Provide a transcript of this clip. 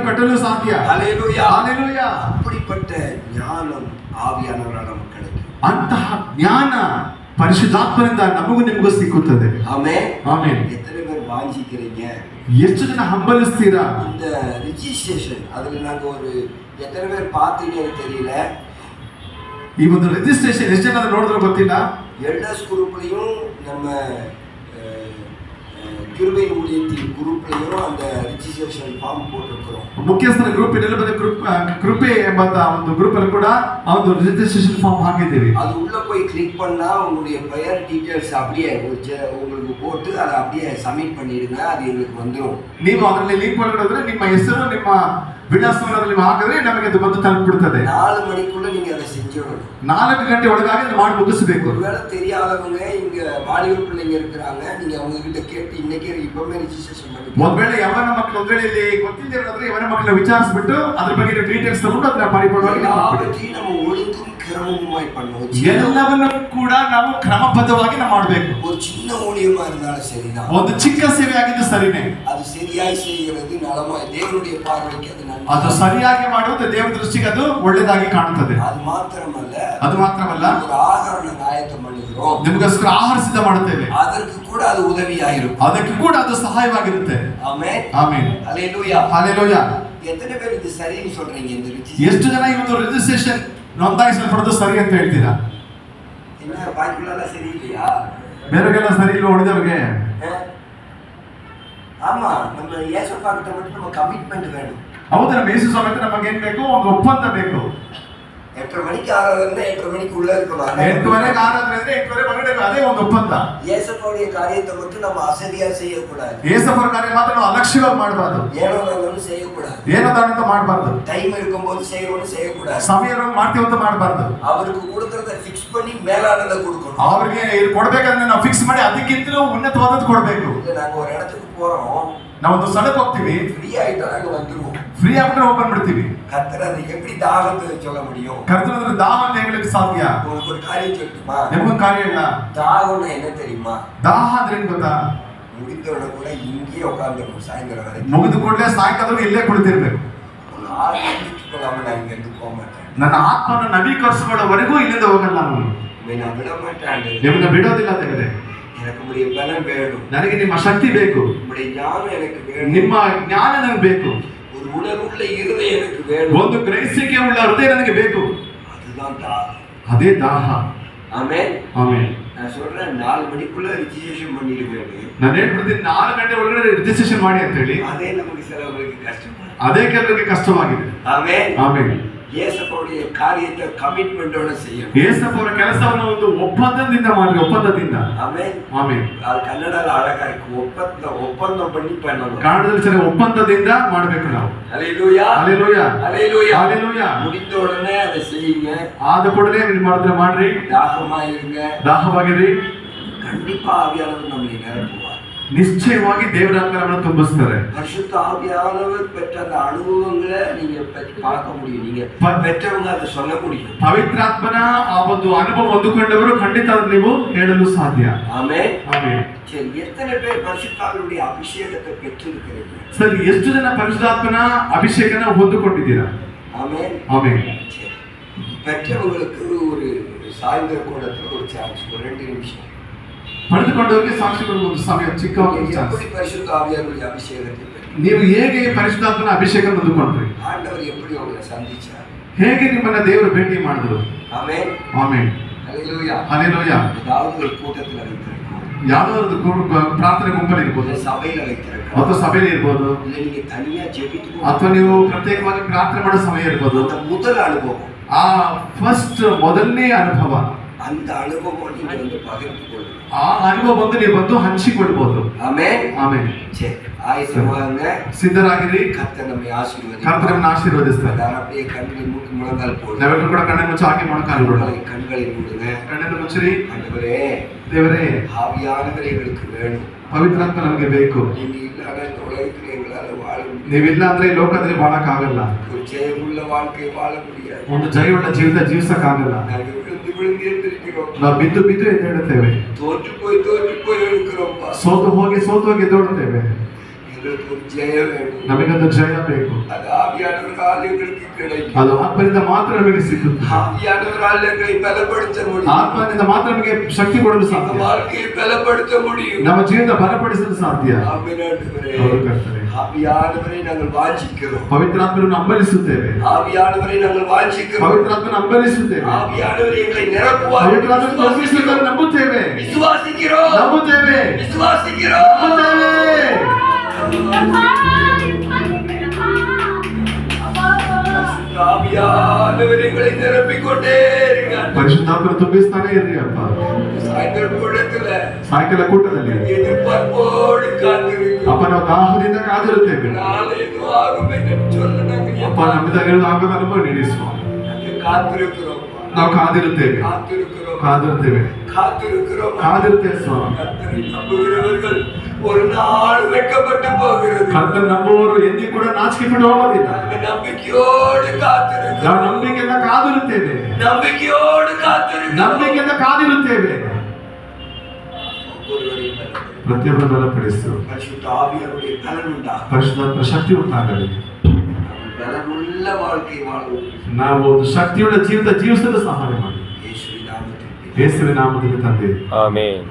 ಕಟ್ಟಲು ಸಾಧ್ಯ. ஹல்லேலூயா ஹalleluya. அப்படிப்பட்ட ஞானம் ஆவியானவரால் நமக்கு கிடைக்கும். ಅಂತಹ ಜ್ಞಾನ ಪರಿಶುದ್ಧಾತ್ಮರಿಂದ ನಮಗೂ ನಿಮಗೂ ಸಿಕ್ಕುತ್ತದೆ. ஆமென் ಆಮೆನ್. எத்தனை பேர் வாஞ்சிக்கிறீங்க? ಎಷ್ಟು ಜನ ಹಂಬಲಿಸ್ತೀರಾ? இந்த ரிஜிஸ்ட்ரேஷன் அதுல நாங்க ஒரு எத்தனை பேர் பார்த்தீங்கன்னு தெரியல. ಈ ಒಂದು ರಿಜಿಸ್ಟ್ರೇಷನ್ ಎಷ್ಟು ಜನ ನೋಡಿದ್ರು ಗೊತ್ತಿಲ್ಲ. எல்டர்ஸ் குரூப்லயும் நம்ம கிருபை ஊழியத்தின் குரூப்லயும் அந்த ರಿಜಿಸ್ಟ್ರೇಷನ್ ಫಾರ್ಮ್ போட்டுருக்கோம். ಮುಖ್ಯಸ್ಥರ ಗ್ರೂಪ್ ನಿಲುಬದ ಗ್ರೂಪ್ ಕೃಪೆ ಎಂಬಂತ ಒಂದು ಗ್ರೂಪ್ ಅಲ್ಲಿ ಕೂಡ ಆ ಒಂದು ರಿಜಿಸ್ಟ್ರೇಷನ್ ಫಾರ್ಮ್ ಹಾಕಿದ್ದೀವಿ. அது உள்ள போய் கிளிக் பண்ணா உங்களுடைய பெயர் டீடைல்ஸ் அப்படியே உங்களுக்கு போட்டு அதை அப்படியே சப்மிட் பண்ணிடுங்க. அது எங்களுக்கு வந்துரும். ನೀವು ಅದರಲ್ಲಿ ಲಿಂಕ್ ಒಳಗಡೆ ನಿಮ್ಮ ಹೆಸರು ನಿಮ್ಮ ವಿಳಾಸವನ್ನು ಅದರಲ್ಲಿ ಹಾಕಿದ್ರೆ ನಮಗೆ ಅದು ಬಂದು ತಲುಪಿಬಿಡುತ್ತದೆ. 4 ಮಣಿக்குள்ள நீங்க அதை செஞ்சிடணும். 4 ಗಂಟೆ ಒಳಗಾಗಿ ಅದು ಮಾಡಿ ಮುಗಿಸಬೇಕು. ஒருவேளை தெரியாதவங்க இங்க வாலிப பிள்ளைங்க இருக்கிறாங்க, நீங்க அவங்க கிட்ட கேட்டு இன்னைக்கு இப்பவே ರಿಜಿಸ್ಟ್ರೇಷನ್ ಮಾಡಿ. ಒಂದ್ ವೇಳೆ ಯವನ ಮಕ್ಕಳು ಒಂದ್ ವೇಳೆ ಇಲ್ಲಿ ಗೊತ್ತಿಲ್ಲದಿರೋದ್ರೆ ಯವನ ಮಕ್ಕಳನ್ನ ವಿಚಾರಿಸ್ಬಿಟ್ಟು ಅದ್ರ ಬಗ್ಗೆ ಡೀಟೇಲ್ಸ್ ತಗೊಂಡು ಅದನ್ನ ಪರಿಪೂರ್ಣವಾಗಿ நம்ம ஒழுங்கும் கிரமமாய் பண்ணுவோம். ಎಲ್ಲವನ್ನೂ ಕೂಡ ನಾವು ಕ್ರಮಬದ್ಧವಾಗಿ ನಾವು ಮಾಡಬೇಕು. ஒரு சின்ன ஊழியமா இருந்தாலும் சரிதான், ಒಂದು ಚಿಕ್ಕ ಸೇವೆ ಆಗಿದ್ದು ಸರಿನೇ, ಅದು ಸರಿಯಾಗಿ செய்கிறது நலமாய் தேவனுடைய பார்வைக்கு அது நன்மை. ಅದು ಸರಿಯಾಗಿ ಮಾಡುವುದು ದೇವರ ದೃಷ್ಟಿಗೆ ಅದು ಒಳ್ಳೆಯದಾಗಿ ಕಾಣುತ್ತದೆ. ಅದು ಮಾತ್ರವಲ್ಲ ஒரு ஆகாரம் நாங்கள் ஆயத்தம் பண்ணுகிறோம், ನಿಮಗೋಸ್ಕರ ಆಹಾರ ಸಿದ್ಧ ಮಾಡುತ್ತೇವೆ, அதற்கு கூட அது உதவியாயிருக்கும், ಅದಕ್ಕೆ ಕೂಡ ಅದು ಸಹಾಯವಾಗಿರುತ್ತೆ. ಆಮೆನ್ ಆಮೆನ್ ಹalleluya ಹalleluya. எத்தனை பேர் இது சரின்னு சொல்றீங்க? இந்த ಎಷ್ಟು ಜನ ಈ ಒಂದು ರಿಜಿಸ್ಟ್ರೇಷನ್ ನೋಂದಾಯಿಸಲ್ಪಡೋದು ಸರಿ ಅಂತ ಹೇಳ್ತೀರಾ? என்ன ಬಾಕಿಗಳೆಲ್ಲ ಸರಿ இல்லையா? ಬೇರೆಗೆಲ್ಲ ಸರಿ ಇಲ್ಲ ಉಳಿದವ್ರಿಗೆ. ஆமா, நம்ம ஏசப்பா கிட்ட மட்டும் நம்ம கமிட்மெண்ட் வேணும். ಹೌದು, ನಮ್ಮ ಯೇಸು ಸ್ವಾಮಿ ಹತ್ರ ನಮಗೆ ಏನ್ ಬೇಕು? ಒಂದು ಒಪ್ಪಂದ ಬೇಕು. 8:30 மணிக்கு ஆராதனை 8:30 மணிக்கு உள்ள இருக்கணும். 8:30 ಆರಾಧನೆ ಅಂದ್ರೆ 8:30 ಹೊರಗಡೆ ಅದೇ ಒಂದು ಒಪ್ಪಂದ. ஏசப்பாவுடைய காரியத்தை மட்டும் நம்ம அசதியா செய்யக்கூடாது. ಏಸಪ್ಪರ ಕಾರ್ಯ ಮಾತ್ರ ನಾವು ಅಲಕ್ಷ್ಯವಾಗಿ ಮಾಡಬಾರದು, ஏனோதானு செய்யக்கூடாது, ಏನದಾನಂತ ಮಾಡಬಾರದು, டைம் இருக்கும்போது செய்யறோம்னு செய்யக்கூடாது, ಸಮಯ ಮಾಡ್ತೀವಿ ಅಂತ ಮಾಡಬಾರದು. அவருக்கு கொடுக்கறத ஃபிக்ஸ் பண்ணி மேலானத கொடுக்கணும். ಅವರಿಗೆ ಕೊಡಬೇಕಾದ್ರೆ ನಾವು ಫಿಕ್ಸ್ ಮಾಡಿ ಅದಕ್ಕಿಂತಲೂ ಉನ್ನತವಾದದ್ದು ಕೊಡಬೇಕು. ಇಲ್ಲ ನಾವು ஒரு இடத்துக்கு போறோம், ನಾವು ಒಂದು ಸ್ಥಳಕ್ಕೆ ಹೋಗ್ತೀವಿ, ಫ್ರೀ ಆಯ್ತಾ ನಾங்க வந்துருவோம், ಫ್ರೀ ಆಗ್ಬಿಟ್ರೆ ಓಪನ್ ಮಾಡ್ತೀವಿ. கர்த்தர் அதை எப்படி தாகத்தை சொல்ல முடியும்? ಕರ್ತನ ದಾಹ ಅಂತ ಹೇಳಲಿಕ್ಕೆ ಸಾಧ್ಯ? உங்களுக்கு ஒரு காரியம் சொல்லட்டுமா? ನಿಮಗೊಂದು ಕಾರ್ಯ ಇಲ್ಲ. தாகம்னா என்ன தெரியுமா? ದಾಹ ಅಂದ್ರೆ ಏನು ಗೊತ್ತಾ? முடிந்தவன கூட இங்கேயே உட்கார்ந்துருக்கும் சாயந்தரம் வரைக்கும். ಮುಗಿದು ಕೂಡಲೇ ಸಾಯಂಕಾಲ ಇಲ್ಲೇ ಕುಳಿತಿರ್ಬೇಕು. ஆரம்பிச்சுக்கொள்ளாம நான் இங்க இருந்து போக மாட்டேன். ನನ್ನ ಆತ್ಮವನ್ನು ನವೀಕರಿಸಿಕೊಳ್ಳೋವರೆಗೂ ಇಲ್ಲಿಂದ ಹೋಗಲ್ಲ ನಾನು. நான் விட மாட்டேன். ನಿಮ್ಮನ್ನ ಬಿಡೋದಿಲ್ಲ ದೇವರೇ. எனக்கு உடைய பலம் வேணும், ನನಗೆ ನಿಮ್ಮ ಶಕ್ತಿ ಬೇಕು, உடைய ஞானம் எனக்கு வேணும், ನಿಮ್ಮ ಜ್ಞಾನ ನನಗೆ ಬೇಕು, ஒரு உணர்வுள்ள இருதயம் எனக்கு வேணும், ಒಂದು ಗ್ರಹಿಸಿಕೆ ಉಳ್ಳ ಹೃದಯ ನನಗೆ ಬೇಕು. அதுதான் தாகம். ಅದೇ ದಾಹ. ஆமென் ಆಮೆನ್. நான் சொல்றேன் 4 மணிக்குள்ள ரிஜிஸ்ட்ரேஷன் பண்ணிடுவேன். ನಾನು ಹೇಳ್ಬಿಡ್ತೀನಿ 4 ಗಂಟೆ ಒಳಗಡೆ ರಿಜಿಸ್ಟ್ರೇಷನ್ ಮಾಡಿ ಅಂತ ಹೇಳಿ. அதே நமக்கு சிலவங்களுக்கு கஷ்டம், ಅದೇ ಕೆಲವರಿಗೆ ಕಷ್ಟವಾಗಿದೆ. ஆமென் ಆಮೆನ್. ஏசப்பாவுடைய காரியத்தை கமிட்மெண்டோட செய்யணும். ಏಸಪ್ಪರ ಕೆಲಸವನ್ನು ಒಂದು ಒಪ್ಪಂದದಿಂದ ಮಾಡಿ, ಒಪ್ಪಂದದಿಂದ. ஆமென் ಆಮೆನ್. அது கன்னடல அழகா இருக்கு, ஒப்பந்தம் பண்ணி பண்ணணும். ಕನ್ನಡದಲ್ಲಿ ಸರಿ ಒಪ್ಪಂದದಿಂದ ಮಾಡಬೇಕು ನಾವು. ஹalleluya ಹalleluya ஹalleluya ಹalleluya. முடிந்த உடனே அதை செய்யுங்க. ಆದ ಕೂಡಲೇ ನೀವು ಮಾಡಿದ್ರೆ ಮಾಡ್ರಿ, தாகமா இருங்க, ದಾಹವಾಗಿರಿ. கண்டிப்பா ஆவியானவர் நம்மை நிரப்புவார். ನಿಶ್ಚಯವಾಗಿ ದೇವರ ಆತ್ಮವನ್ನು ತುಂಬಿಸ್ತಾರೆ. பரிசுத்த ஆவியானவர் பெற்ற அந்த அனுபவங்களை நீங்க பார்க்க முடியும், நீங்க பெற்றவங்க அதை சொல்ல முடியும். ಪವಿತ್ರಾತ್ಮನ ಆ ಒಂದು ಅನುಭವ ಹೊಂದಿಕೊಂಡವರು ಖಂಡಿತ ನೀವು ಹೇಳಲು ಸಾಧ್ಯ. ஆமென் ಆಮೆನ್. சரி, எத்தனை பேர் பரிசுத்தாவினுடைய அபிஷேகத்தை பெற்றிருக்கிறீங்க? ಸರಿ, ಎಷ್ಟು ಜನ ಪರಿಶುದ್ಧಾತ್ಮನ ಅಭಿಷೇಕನ ಹೊಂದಿಕೊಂಡಿದ್ದೀರಾ? ஆமென் ಆಮೆನ್. சரி, பெற்றவங்களுக்கு ஒரு சாயந்தர கூடத்துல ஒரு சான்ஸ், ஒரு 2 நிமிஷம். ಪಡೆದುಕೊಂಡವರಿಗೆ ಸಾಕ್ಷಿಗಳು ಒಂದು ಸಮಯ, ಚಿಕ್ಕ எப்படி பரிசுத்த ஆவியானுடைய அபிஷேகத்தை பெற்றீங்க? ನೀವು ಹೇಗೆ ಪರಿಶುದ್ಧಾತ್ಮನ ಅಭಿಷೇಕ ಹೊಂದಿಕೊಂಡ್ರಿ? ஆண்டவர் எப்படி உங்களை சந்திச்சார்? ಹೇಗೆ ನಿಮ್ಮನ್ನ ದೇವರು ಭೇಟಿ ಮಾಡಿದ್ರು? ஆமென் ಆಮೆನ್. ஹalleluya ಹalleluya. ஏதாவது ஒரு கூட்டத்துல வைத்திருக்கோம், ಯಾವುದೋ ಒಂದು ಪ್ರಾರ್ಥನೆ ಗುಂಪಲ್ಲಿ ಇರ್ಬೋದು, சபையில வைத்திருக்கோம், ಅಥವಾ ಸಭೆಯಲ್ಲಿ ಇರ್ಬೋದು, இல்ல நீங்க தனியா ஜெபித்து, ಅಥವಾ ನೀವು ಪ್ರತ್ಯೇಕವಾಗಿ ಪ್ರಾರ್ಥನೆ ಮಾಡೋ ಸಮಯ ಇರ್ಬೋದು. அந்த முதல் அனுபவம், ಆ ಫಸ್ಟ್ ಮೊದಲನೇ ಅನುಭವ, அந்த ಅನುಭವம் நீங்க வந்து பகிர்ந்து கொள்ளுங்க. ಆ ಅನುಭವ ಬಂದು ನೀವು ಬಂದು ಹಂಚಿಕೊಳ್ಬಹುದು. ஆமென் ಆಮೆನ್. சரி, ஆயத்தமாங்க, ಸಿದ್ಧರಾಗಿರಿ. கர்த்தர் நம்மை ஆசீர்வதிப்பார். ಕರ್ತನ ನಮ್ಮನ್ನು ಆಶೀರ್ವದಿಸ್ತಾರೆ. நான் அப்படியே கண்களை மூடி முழங்கால் போடுங்க. ನಾವೆಲ್ಲರೂ ಕೂಡ ಕಣ್ಣನ್ನು ಮುಚ್ಚಿ ಹಾಗೆ ಮೊಣಕಾಲು ಬಿಡೋಣ. கண்களை மூடுங்க. ಕಣ್ಣನ್ನು ಮುಚ್ಚಿರಿ. ஆண்டவரே, ದೇವರೇ, ஆவியானவர் எங்களுக்கு வேணும். ಪವಿತ್ರಾತ್ಮ ನಮಗೆ ಬೇಕು. நீங்க இல்லாத இந்த உலகத்தில் எங்களால வாழ முடியாது. ನೀವಿಲ್ಲ ಅಂದ್ರೆ ಈ ಲೋಕದಲ್ಲಿ ಬಾಳಕ್ಕಾಗಲ್ಲ. ஒரு ஜெயமுள்ள வாழ்க்கை வாழ முடியாது. ಒಂದು ಜಯವುಳ್ಳ ಜೀವಿತ ಜೀವಿಸಕ್ಕಾಗಲ್ಲ. நாங்கள் விழுந்து விழுந்து எழுந்திருக்கிறோம். ನಾವು ಬಿದ್ದು ಬಿದ್ದು ಎದ್ದೇಳುತ್ತೇವೆ. தோற்று போய் இருக்கிறோம்ப்பா. ಸೋತು ಹೋಗಿ ಎದ್ದೇಳುತ್ತೇವೆ. எங்களை எங்களுக்கு ஒரு ஜெயம் வேணும். ನಮಗೊಂದು ಜಯ ಬೇಕು. அது ஆவியானவரால் எங்களுக்கு கிடைக்கும். ಅದು ಆತ್ಮನಿಂದ ಮಾತ್ರ ನಮಗೆ ಸಿಕ್ಕುತ್ತೆ. ஆவியானவரால் எங்களை பலப்படுத்த முடியும். ಆತ್ಮನಿಂದ ಮಾತ್ರ ನಮಗೆ ಶಕ್ತಿ ಕೊಡಲು ಸಾಧ್ಯ. ನಮ್ಮ வாழ்க்கையை பலப்படுத்த முடியும். ನಮ್ಮ ಜೀವನ ಬಲಪಡಿಸಲು ಸಾಧ್ಯ. ಆಮೆನ್ ಆண்டವರೇ. ಹೌದು ಕರ್ತನೇ. ஆவியானவரை நாங்கள் வாஞ்சிக்கிறோம். ಪವಿತ್ರಾತ್ಮನನ್ನು ನಂಬಲಿಸುತ್ತೇವೆ. ஆவியானவரை நாங்கள் வாஞ்சிக்கிறோம். ಪವಿತ್ರಾತ್ಮನನ್ನು ನಂಬಲಿಸುತ್ತೇವೆ. ஆவியானவரை எங்களை நிரப்புவார். ಪವಿತ್ರಾತ್ಮನನ್ನು ತುಂಬಿಸುವುದನ್ನು ನಂಬುತ್ತೇವೆ. விசுவாசிக்கிறோம். ನಂಬುತ್ತೇವೆ. விசுவாசிக்கிறோம். ನಂಬುತ್ತೇವೆ. ஆவியானவரை எங்களை நிரப்பிக்கொண்டே இருக்கிறார். ಪರಿಶುದ್ಧಾತ್ಮನ ತುಂಬಿಸ್ತಾನೆ ಇರ್ರಿ ಅಪ್ಪ. ಸಾಯಂಕಾಲ ಕೂಟத்துல ಸಾಯಂಕಾಲ ಕೂಟದಲ್ಲಿ எதிர்பார்ப்போடு காத்திருக்கிறோம். ಅಪ್ಪ ನಾವು ದಾಹದಿಂದ ಕಾದಿರುತ್ತೇವೆ. ನಾಳೆ ಇದು ಆಗುമെന്ന് சொல்ல நாங்கள் ಅಪ್ಪ ನಮ್ಮಿಂದ ಆಗುವುದನ್ನು ನೀಡಿಸುವ. காத்திருக்கிறோம். ನಾವು ಕಾದಿರುತ್ತೇವೆ. காத்திருக்கிறோம். ಕಾದಿರುತ್ತೇವೆ. காத்திருக்கிறோம். ಕಾದಿರುತ್ತೇವೆ ಸ್ವಾಮಿ. கர்த்தரை நம்புகிறவர்கள் ஒரு நாள் வெட்கப்பட்டு போகிறது. ಕರ್ತನ ನಂಬುವವರು ಎಂದಿಗೂ ಕೂಡ ನಾಚಿಕೆಪಟ್ಟು ಹೋಗೋದಿಲ್ಲ. அந்த நம்பிக்கையோடு காத்திருக்கிறோம். ನಾವು ನಂಬಿಕೆಯಿಂದ ಕಾದಿರುತ್ತೇವೆ. நம்பிக்கையோடு காத்திருக்கிறோம். ನಂಬಿಕೆಯಿಂದ ಕಾದಿರುತ್ತೇವೆ. ಪ್ರತಿಯೊಬ್ಬರು ಬಲಪಡಿಸು. பரிசுத்த ஆவியாருடைய பலன் உண்டாகும். ಪರಿಶುದ್ಧಾತ್ಮ ಶಕ್ತಿ ಉಂಟಾಗಲಿ. பலனுள்ள வாழ்க்கை வாழும். ನಾವು ಒಂದು ಶಕ್ತಿಯುಳ್ಳ ಜೀವಿತ ಜೀವಿಸಲು ಸಹಾಯ ಮಾಡಿ. ಯೇಸುವಿನ ನಾಮದಲ್ಲಿ ಯೇಸುವಿನ ನಾಮದಲ್ಲಿ ತಂದೆ. ಆಮೆನ್.